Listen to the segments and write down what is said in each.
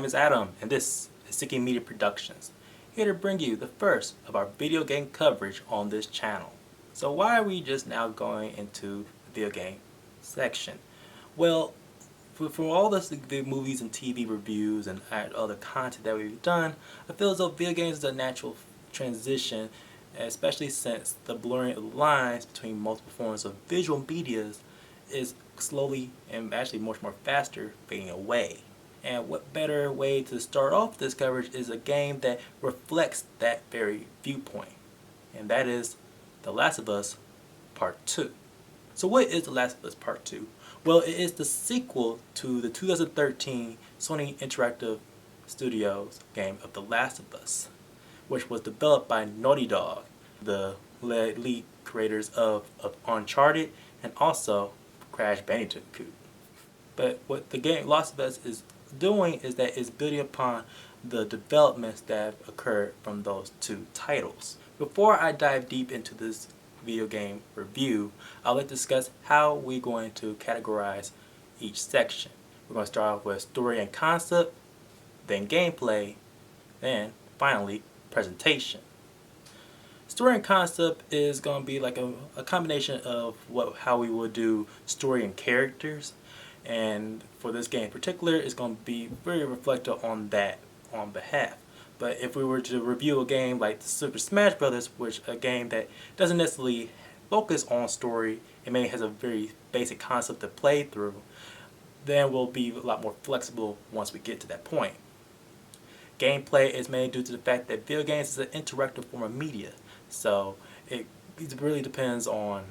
is Adam, and this is Seeking Media Productions, here to bring you the first of our video game coverage on this channel. So why are we just now going into the video game section? Well, for all the movies and TV reviews and other content that we've done, I feel as though video games is a natural transition, especially since the blurring of the lines between multiple forms of visual medias is slowly and actually much more faster fading away. And what better way to start off this coverage is a game that reflects that very viewpoint, and that is The Last of Us Part 2. So what is The Last of Us Part 2? Well, it is the sequel to the 2013 Sony Interactive Studios game of The Last of Us, which was developed by Naughty Dog, the lead creators of Uncharted and also Crash Bandicoot. But what the game Last of Us is doing is that it's building upon the developments that have occurred from those two titles. Before I dive deep into this video game review, I'll let discuss how we're going to categorize each section. We're going to start off with story and concept, then gameplay, then finally presentation. Story and concept is going to be like a combination of how we would do story and characters, and for this game in particular, it's going to be very reflective on that on behalf. But if we were to review a game like Super Smash Bros., which a game that doesn't necessarily focus on story, it mainly has a very basic concept to play through, then we'll be a lot more flexible once we get to that point. Gameplay is mainly due to the fact that video games is an interactive form of media, so it really depends on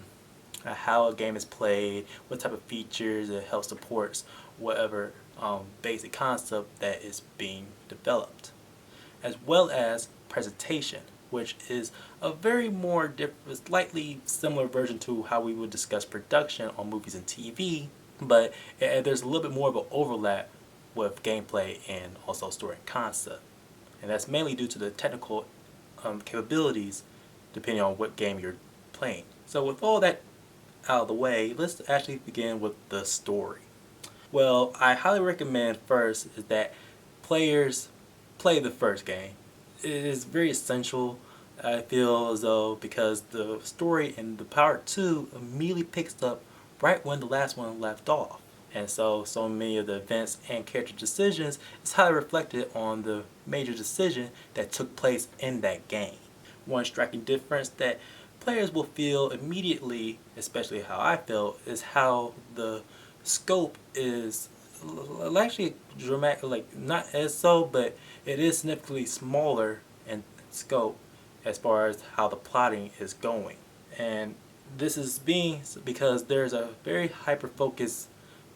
how a game is played, what type of features it helps supports, whatever basic concept that is being developed, as well as presentation, which is a very more slightly similar version to how we would discuss production on movies and TV, but there's a little bit more of an overlap with gameplay and also story and concept, and that's mainly due to the technical capabilities depending on what game you're playing. So with all that out of the way, let's actually begin with the story. Well, I highly recommend first is that players play the first game. It is very essential, I feel as though, because the story in the Part 2 immediately picks up right when the last one left off. And so many of the events and character decisions is highly reflected on the major decision that took place in that game. One striking difference that players will feel immediately, especially how I felt, is how the scope is actually dramatic, like not as so, but it is significantly smaller in scope as far as how the plotting is going. And this is being because there's a very hyper-focused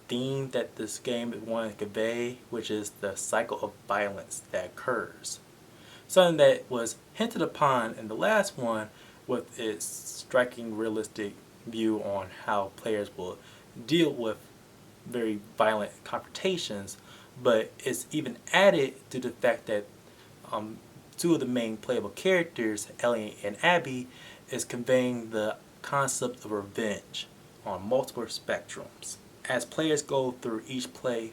theme that this game wanted to convey, which is the cycle of violence that occurs. Something that was hinted upon in the last one with its striking realistic view on how players will deal with very violent confrontations, but it's even added to the fact that two of the main playable characters, Ellie and Abby, is conveying the concept of revenge on multiple spectrums. As players go through each player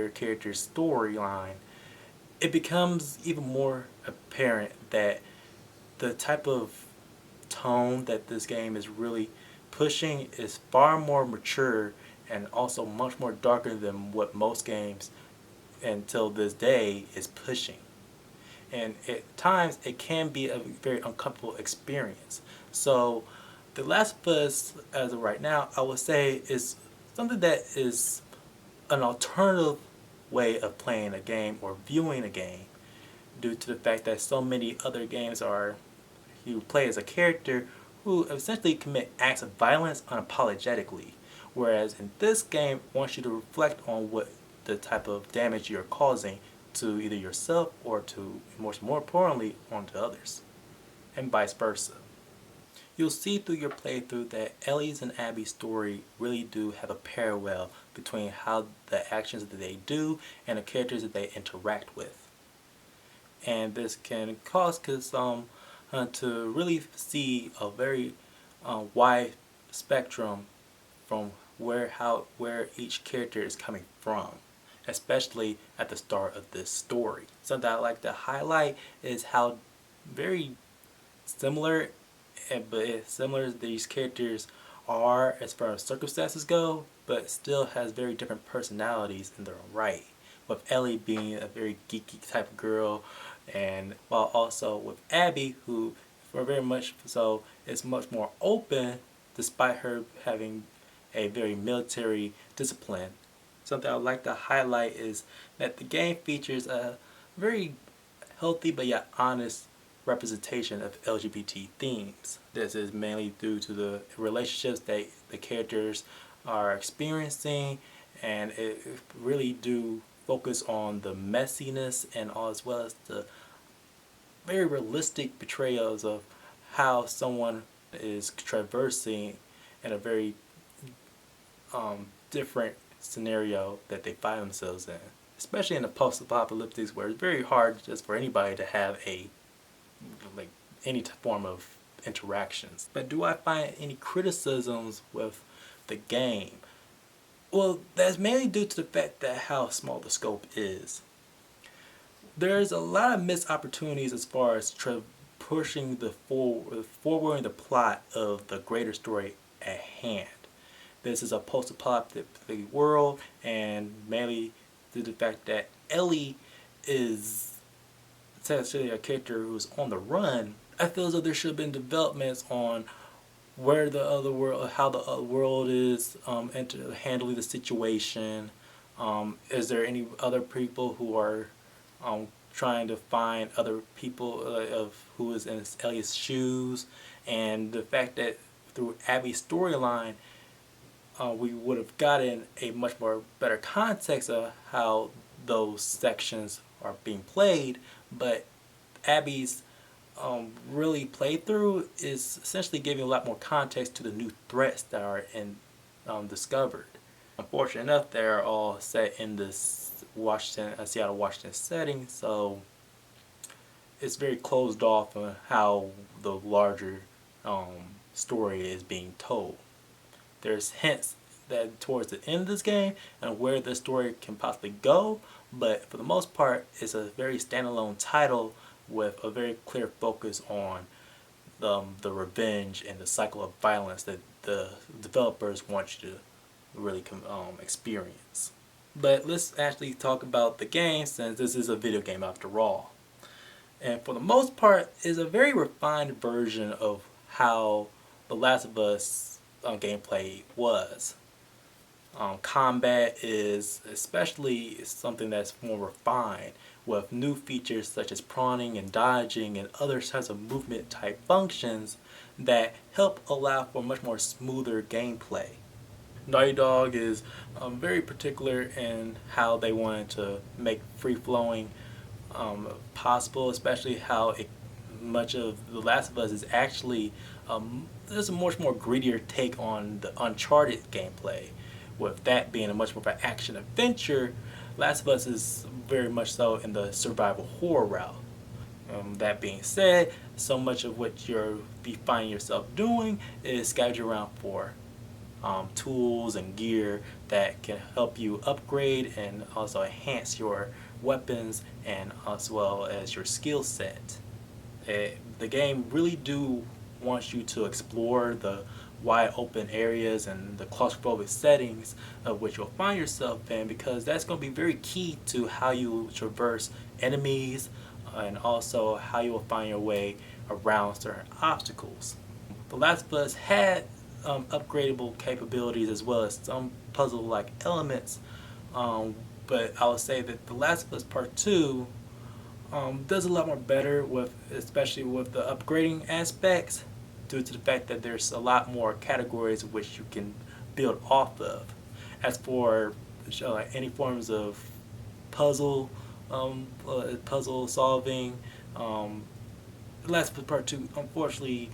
character's storyline, it becomes even more apparent that the type of tone that this game is really pushing is far more mature and also much more darker than what most games until this day is pushing. And at times it can be a very uncomfortable experience. So The Last of Us, as of right now, I would say is something that is an alternative way of playing a game or viewing a game, due to the fact that so many other games are you play as a character who essentially commit acts of violence unapologetically, whereas in this game it wants you to reflect on what the type of damage you're causing to either yourself or to, more importantly, onto others, and vice versa. You'll see through your playthrough that Ellie's and Abby's story really do have a parallel between how the actions that they do and the characters that they interact with. And this can cause to really see a very wide spectrum from where each character is coming from. especially at the start of this story. Something I like to highlight is how very similar, but similar these characters are as far as circumstances go, but still has very different personalities in their own right. With Ellie being a very geeky type of girl, and while also with Abby, who for very much so is much more open, despite her having a very military discipline. Something I would like to highlight is that the game features a very healthy but yet honest representation of LGBT themes. This is mainly due to the relationships that the characters are experiencing, and it really do focus on the messiness and as well as the very realistic portrayals of how someone is traversing in a very different scenario that they find themselves in, especially in a post-apocalyptic where it's very hard just for anybody to have a like any form of interactions. But do I find any criticisms with the game? Well, that's mainly due to the fact that how small the scope is. There's a lot of missed opportunities as far as pushing the forwarding the plot of the greater story at hand. This is a post-apocalyptic world, and mainly due to the fact that Ellie is essentially a character who's on the run. I feel as though there should have been developments on where the other world, how the other world is into handling the situation. Is there any other people who are trying to find other people of who is in Ellie's shoes, and the fact that through Abby's storyline, we would have gotten a much more better context of how those sections are being played, but Abby's really playthrough is essentially giving a lot more context to the new threats that are discovered. Unfortunately enough, they're all set in this Seattle, Washington setting, so it's very closed off on how the larger story is being told. There's hints that towards the end of this game and where the story can possibly go, but for the most part, it's a very standalone title with a very clear focus on the revenge and the cycle of violence that the developers want you to really experience. But let's actually talk about the game, since this is a video game after all. And for the most part, it's a very refined version of how The Last of Us gameplay was. Combat is especially something that's more refined, with new features such as prawning and dodging and other types of movement type functions that help allow for much more smoother gameplay. Naughty Dog is very particular in how they wanted to make free-flowing possible, especially how much of The Last of Us is actually there's a much more grittier take on the Uncharted gameplay, with that being a much more of an action adventure. Last of Us is very much so in the survival horror route. That being said, so much of what you'll be finding yourself doing is scavenging around for tools and gear that can help you upgrade and also enhance your weapons and as well as your skill set. The game really do wants you to explore the wide open areas and the claustrophobic settings of which you'll find yourself in, because that's going to be very key to how you traverse enemies and also how you will find your way around certain obstacles. The Last of Us had upgradable capabilities as well as some puzzle-like elements, but I would say that The Last of Us Part 2 does a lot more better with, especially with the upgrading aspects, due to the fact that there's a lot more categories which you can build off of. As for like any forms of puzzle solving, Last of Us Part 2 unfortunately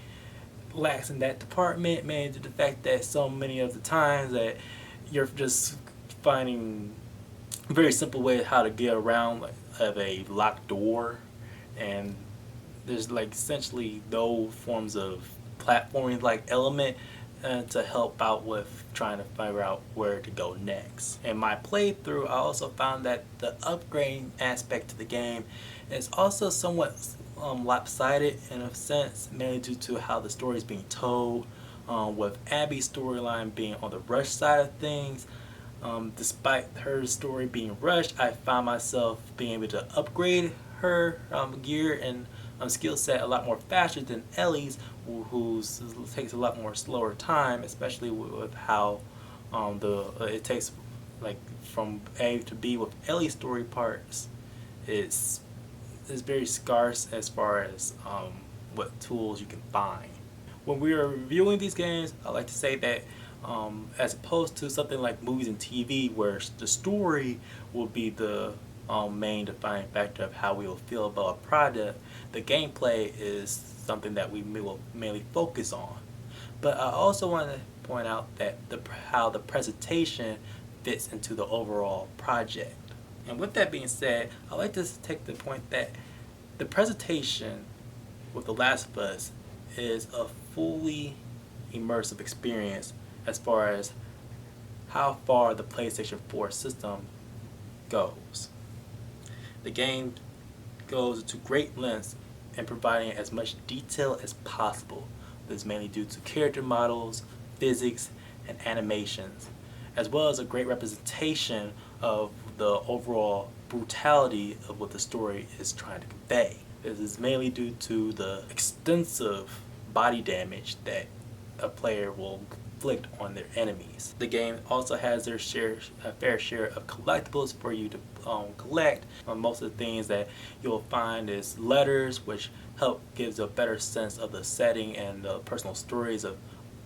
lacks in that department, mainly due to the fact that so many of the times that you're just finding a very simple way how to get around of a locked door, and there's like essentially no forms of platforming like element and to help out with trying to figure out where to go next. In my playthrough, I also found that the upgrading aspect to the game is also somewhat lopsided in a sense, mainly due to how the story is being told. With Abby's storyline being on the rush side of things, despite her story being rushed, I found myself being able to upgrade her gear and skill set a lot more faster than Ellie's, who's takes a lot more slower time, especially with how it takes like from A to B with Ellie's story parts. It's very scarce as far as what tools you can find. When we are reviewing these games, I like to say that as opposed to something like movies and TV, where the story will be the main defining factor of how we will feel about a product, the gameplay is something that we will mainly focus on. But I also want to point out that how the presentation fits into the overall project. And with that being said, I like to take the point that the presentation with The Last of Us is a fully immersive experience as far as how far the PlayStation 4 system goes. The game goes to great lengths in providing as much detail as possible. This is mainly due to character models, physics, and animations, as well as a great representation of the overall brutality of what the story is trying to convey. This is mainly due to the extensive body damage that a player will inflict on their enemies. The game also has a fair share of collectibles for you to collect. Most of the things that you'll find is letters, which help gives a better sense of the setting and the personal stories of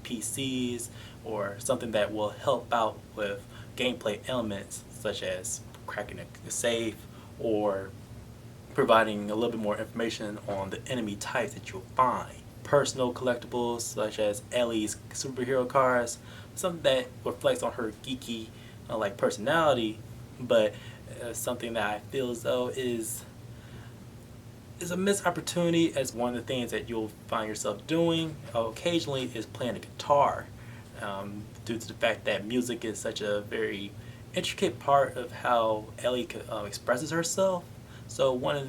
PCs, or something that will help out with gameplay elements such as cracking a safe or providing a little bit more information on the enemy types that you'll find. Personal collectibles such as Ellie's superhero cars, something that reflects on her geeky like personality, but something that I feel as though is a missed opportunity, as one of the things that you'll find yourself doing occasionally is playing the guitar, due to the fact that music is such a very intricate part of how Ellie expresses herself. So one of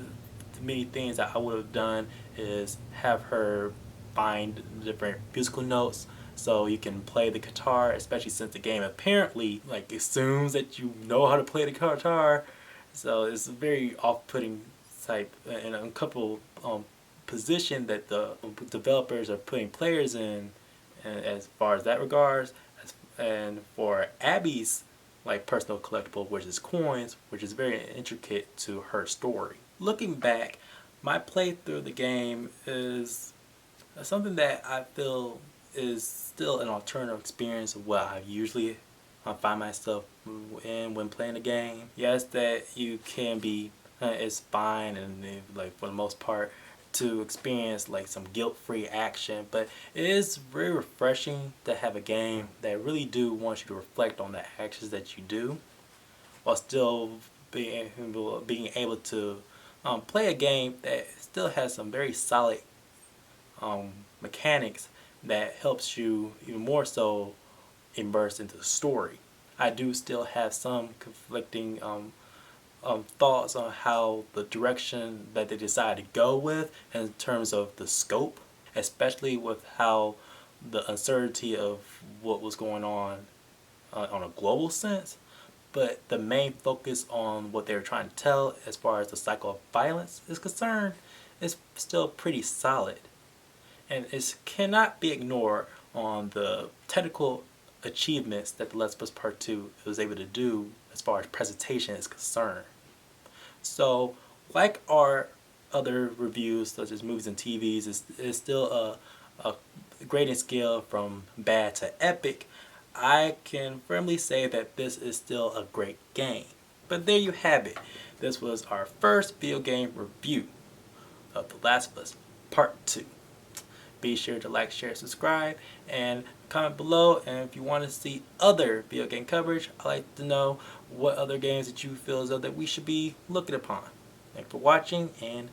the many things that I would have done is have her find different musical notes so you can play the guitar, especially since the game apparently like assumes that you know how to play the guitar. So it's a very off-putting type and a couple position that the developers are putting players in, and as far as that regards. And for Abby's like personal collectible, which is coins, which is very intricate to her story. Looking back, my playthrough of the game is something that I feel is still an alternative experience of what I usually find myself in when playing a game. Yes, that you can be, it's fine and like for the most part to experience like some guilt-free action, but it is very refreshing to have a game that really do want you to reflect on the actions that you do, while still being able to play a game that still has some very solid mechanics that helps you even more so immerse into the story. I do still have some conflicting thoughts on how the direction that they decide to go with in terms of the scope, especially with how the uncertainty of what was going on a global sense. But the main focus on what they were trying to tell as far as the cycle of violence is concerned is still pretty solid. And it cannot be ignored on the technical achievements that The Last of Us Part 2 was able to do as far as presentation is concerned. So, like our other reviews, such as movies and TVs, is still a grading scale from bad to epic. I can firmly say that this is still a great game. But there you have it. This was our first video game review of The Last of Us Part 2. Be sure to like, share, subscribe, and comment below. And if you want to see other video game coverage, I'd like to know what other games that you feel as though that we should be looking upon. Thanks for watching, and